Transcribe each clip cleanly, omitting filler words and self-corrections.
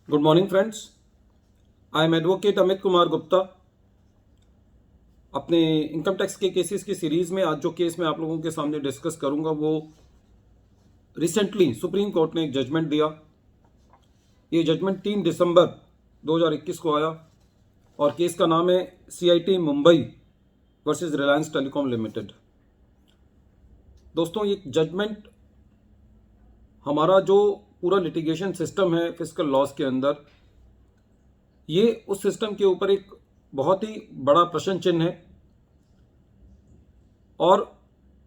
Good morning friends. I am advocate Amit Kumar Gupta. अपने income tax के cases की सीरीज में आज जो केस मैं आप लोगों के सामने डिस्कस करूंगा वो रिसेंटली सुप्रीम कोर्ट ने एक जजमेंट दिया। ये जजमेंट 3 दिसंबर 2021 को आया और केस का नाम है CIT Mumbai versus Reliance telecom limited. दोस्तों, ये जजमेंट हमारा जो पूरा लिटिगेशन सिस्टम है फिस्कल लॉस के अंदर, ये उस सिस्टम के ऊपर एक बहुत ही बड़ा प्रश्न चिन्ह है। और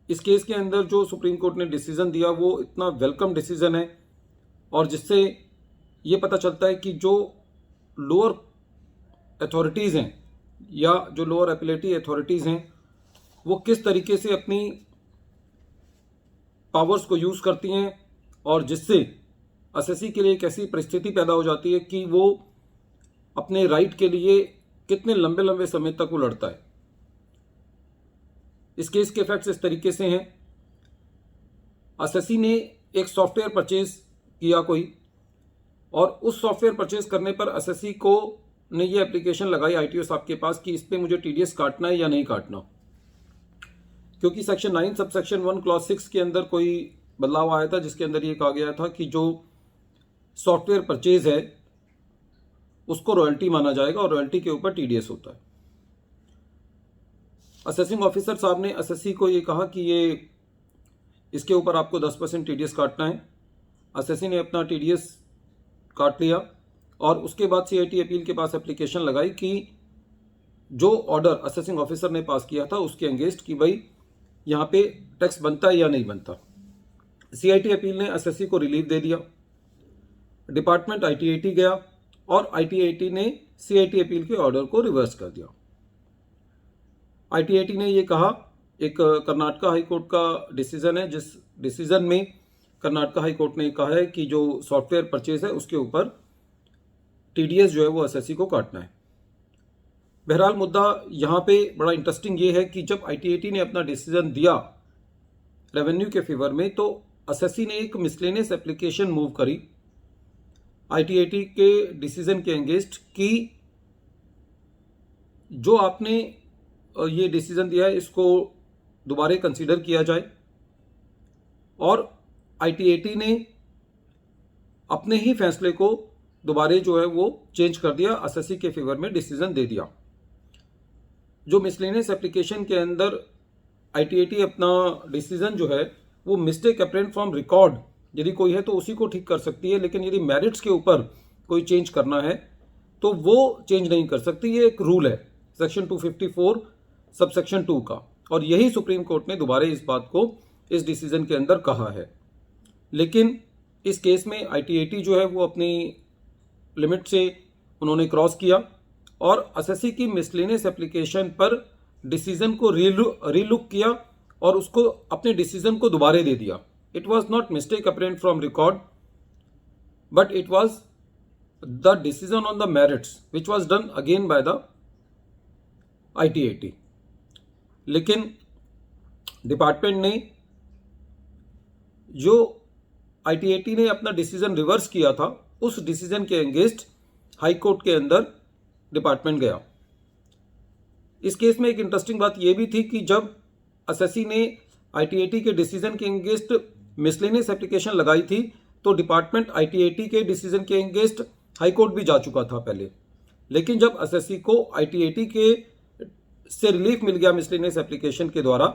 इस केस के अंदर जो सुप्रीम कोर्ट ने डिसीजन दिया वो इतना वेलकम डिसीजन है और जिससे ये पता चलता है कि जो लोअर अथॉरिटीज़ हैं या जो लोअर अपीलेटी अथॉरिटीज़ हैं वो किस तरीके से अपनी पावर्स को यूज़ करती हैं और जिससे एसएससी के लिए एक ऐसी परिस्थिति पैदा हो जाती है कि वो अपने राइट के लिए कितने लंबे लंबे समय तक वो लड़ता है। इस केस के फैक्ट्स इस तरीके से हैं। एसएससी ने एक सॉफ्टवेयर परचेज किया कोई, और उस सॉफ्टवेयर परचेज करने पर एसएससी को ने ये एप्लीकेशन लगाई आईटीओ साहब के पास कि इस पे मुझे टीडीएस काटना है या नहीं काटना, क्योंकि सेक्शन 9 सबसेक्शन 1 क्लॉज 6 के अंदर कोई बदलाव आया था जिसके अंदर ये कहा गया था कि जो सॉफ्टवेयर परचेज है उसको रॉयल्टी माना जाएगा और रॉयल्टी के ऊपर टीडीएस होता है। असेसिंग ऑफिसर साहब ने एसएससी को ये कहा कि ये इसके ऊपर आपको 10% टीडीएस काटना है। एसएससी ने अपना टीडीएस काट लिया और उसके बाद CIT अपील के पास एप्लीकेशन लगाई कि जो ऑर्डर असेसिंग ऑफिसर ने पास किया था उसके अगेंस्ट कि भाई यहाँ पे टैक्स बनता है या नहीं बनता। CIT अपील ने एसएससी को रिलीफ दे दिया। डिपार्टमेंट ITAT गया और ITAT ने CIT अपील के ऑर्डर को रिवर्स कर दिया। ITAT ने ये कहा, एक कर्नाटका हाई कोर्ट का डिसीजन है जिस डिसीजन में कर्नाटका हाई कोर्ट ने कहा है कि जो सॉफ्टवेयर परचेज है उसके ऊपर टीडीएस जो है वो एसएससी को काटना है। बहरहाल मुद्दा यहाँ पे बड़ा इंटरेस्टिंग ये है कि जब ITAT ने अपना डिसीजन दिया रेवेन्यू के फेवर में, तो एसएससी ने एक मिसलेनियस एप्लीकेशन मूव करी ITAT के डिसीजन के अगेंस्ट कि जो आपने ये डिसीजन दिया है इसको दोबारा कंसीडर किया जाए। और ITAT ने अपने ही फैसले को दोबारा जो है वो चेंज कर दिया, एसएससी के फेवर में डिसीजन दे दिया। जो मिसलेनियस एप्लीकेशन के अंदर ITAT अपना डिसीजन जो है वो मिस्टेक अपरेंट फ्रॉम रिकॉर्ड यदि कोई है तो उसी को ठीक कर सकती है, लेकिन यदि मेरिट्स के ऊपर कोई चेंज करना है तो वो चेंज नहीं कर सकती। ये एक रूल है सेक्शन 254 सबसेक्शन 2 का, और यही सुप्रीम कोर्ट ने दोबारा इस बात को इस डिसीजन के अंदर कहा है। लेकिन इस केस में ITAT जो है वो अपनी लिमिट से उन्होंने क्रॉस किया और एसएससी की मिसलेनियस एप्लीकेशन पर डिसीजन को रीलुक किया और उसको अपने डिसीजन को दोबारा दे दिया। It was not mistake apparent from record but it was the decision on the merits which was done again by the ITAT। लेकिन डिपार्टमेंट ने जो ITAT ने अपना डिसीजन रिवर्स किया था उस डिसीजन के अगेंस्ट हाई कोर्ट के अंदर डिपार्टमेंट गया। इस केस में एक इंटरेस्टिंग बात यह भी थी कि जब एसएससी ने ITAT के डिसीजन के अगेंस्ट मिसलेनियस एप्लीकेशन लगाई थी तो डिपार्टमेंट ITAT के डिसीजन के अगेंस्ट हाई कोर्ट भी जा चुका था पहले। लेकिन जब एसएससी को ITAT के से रिलीफ मिल गया मिसलेनियस एप्लीकेशन के द्वारा,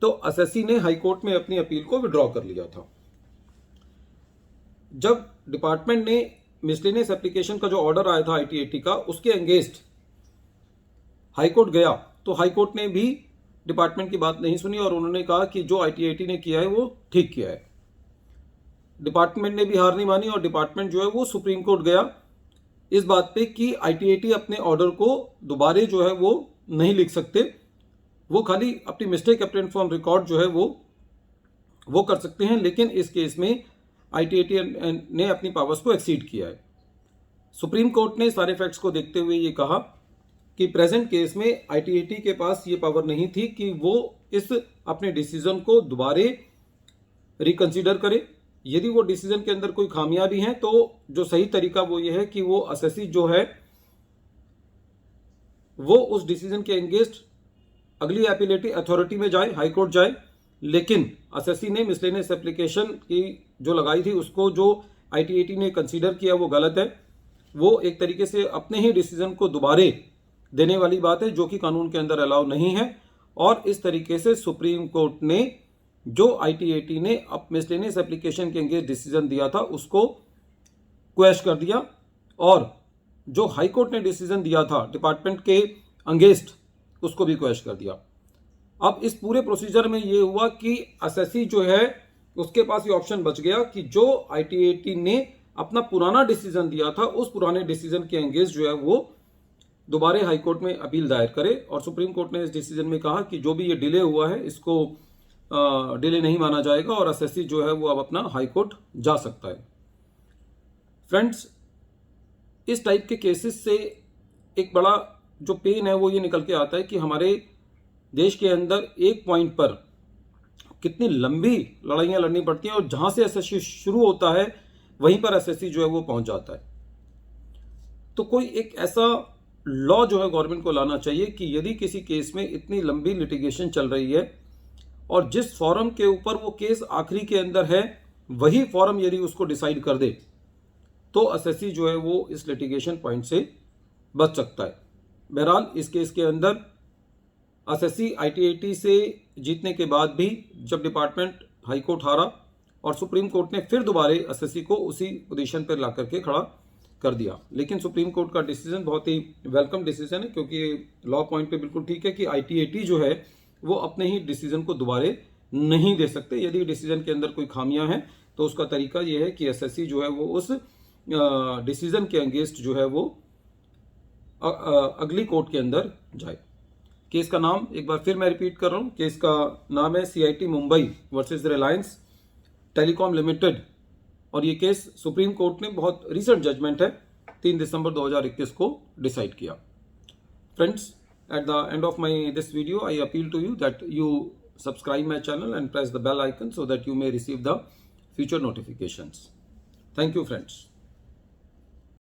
तो एसएससी ने हाई कोर्ट में अपनी अपील को विड्रॉ कर लिया था। जब डिपार्टमेंट ने मिसलेनियस एप्लीकेशन का जो ऑर्डर आया था ITAT का उसके अगेंस्ट हाई कोर्ट गया तो हाई कोर्ट ने भी डिपार्टमेंट की बात नहीं सुनी और उन्होंने कहा कि जो ITAT ने किया है वो ठीक किया है। डिपार्टमेंट ने भी हार नहीं मानी और डिपार्टमेंट जो है वो सुप्रीम कोर्ट गया इस बात पे कि ITAT अपने ऑर्डर को दोबारा जो है वो नहीं लिख सकते, वो खाली अपनी मिस्टेक अपरेंट फ्रॉम रिकॉर्ड जो है वो कर सकते हैं। लेकिन इस केस में ITAT ने अपनी पावर्स को एक्सीड किया है। सुप्रीम कोर्ट ने सारे फैक्ट्स को देखते हुए ये कहा कि प्रेजेंट केस में ITAT के पास ये पावर नहीं थी कि वो इस अपने डिसीजन को दोबारा रिकंसीडर करे यदि वो डिसीजन के अंदर कोई खामियां भी हैं तो जो सही तरीका वो ये है कि वो असेसी जो है वो उस डिसीजन के अगेंस्ट अगली एपिलेटिव अथॉरिटी में जाए, हाई कोर्ट जाए। लेकिन असेसी ने मिसलेनियस एप्लीकेशन की जो लगाई थी उसको जो ITAT ने कंसीडर किया वो गलत है। वो एक तरीके से अपने ही डिसीजन को दोबारे देने वाली बात है, जो कि कानून के अंदर अलाउ नहीं है। और इस तरीके से सुप्रीम कोर्ट ने जो ITAT ने अब मिसलेनियस एप्लीकेशन के अगेंस्ट डिसीजन दिया था उसको क्वेश कर दिया, और जो हाई कोर्ट ने डिसीजन दिया था डिपार्टमेंट के अगेंस्ट उसको भी क्वेश कर दिया। अब इस पूरे प्रोसीजर में ये हुआ कि असेसी जो है उसके पास ये ऑप्शन बच गया कि जो ITAT ने अपना पुराना डिसीजन दिया था उस पुराने डिसीजन के अगेंस्ट जो है वो दोबारा हाई कोर्ट में अपील दायर करे। और सुप्रीम कोर्ट ने इस डिसीजन में कहा कि जो भी ये डिले हुआ है इसको डिले नहीं माना जाएगा और असेसी जो है वो अब अपना हाई कोर्ट जा सकता है। फ्रेंड्स, इस टाइप के केसेस से एक बड़ा जो पेन है वो ये निकल के आता है कि हमारे देश के अंदर एक पॉइंट पर कितनी लंबी लड़ाइयां लड़नी पड़ती हैं और जहां से एसएससी शुरू होता है वहीं पर एसएससी जो है वो पहुंच जाता है। तो कोई एक ऐसा लॉ जो है गवर्नमेंट को लाना चाहिए कि यदि किसी केस में इतनी लंबी लिटिगेशन चल रही है और जिस फॉरम के ऊपर वो केस आखिरी के अंदर है वही फॉरम यदि उसको डिसाइड कर दे तो एसएससी जो है वो इस लिटिगेशन पॉइंट से बच सकता है। बहरहाल इस केस के अंदर एसएससी ITAT से जीतने के बाद भी जब डिपार्टमेंट हाई कोर्ट हारा और सुप्रीम कोर्ट ने फिर दोबारा एसएससी को उसी पोजीशन पर ला करके खड़ा कर दिया। लेकिन सुप्रीम कोर्ट का डिसीजन बहुत ही वेलकम डिसीजन है, क्योंकि लॉ पॉइंट पे बिल्कुल ठीक है कि ITAT जो है वो अपने ही डिसीजन को दोबारा नहीं दे सकते। यदि डिसीजन के अंदर कोई खामियां हैं तो उसका तरीका यह है कि एसएससी जो है वो उस डिसीजन के अगेंस्ट जो है वो अगली कोर्ट के अंदर जाए। केस का नाम एक बार फिर मैं रिपीट कर रहा हूं, केस का नाम है CIT Mumbai versus Reliance telecom limited और ये केस सुप्रीम कोर्ट ने बहुत रीसेंट जजमेंट है 3 दिसंबर 2021 को डिसाइड किया। Friends, at the end of this video I appeal to you that you subscribe my channel and press the bell icon so that you may receive the future notifications. Thank you friends.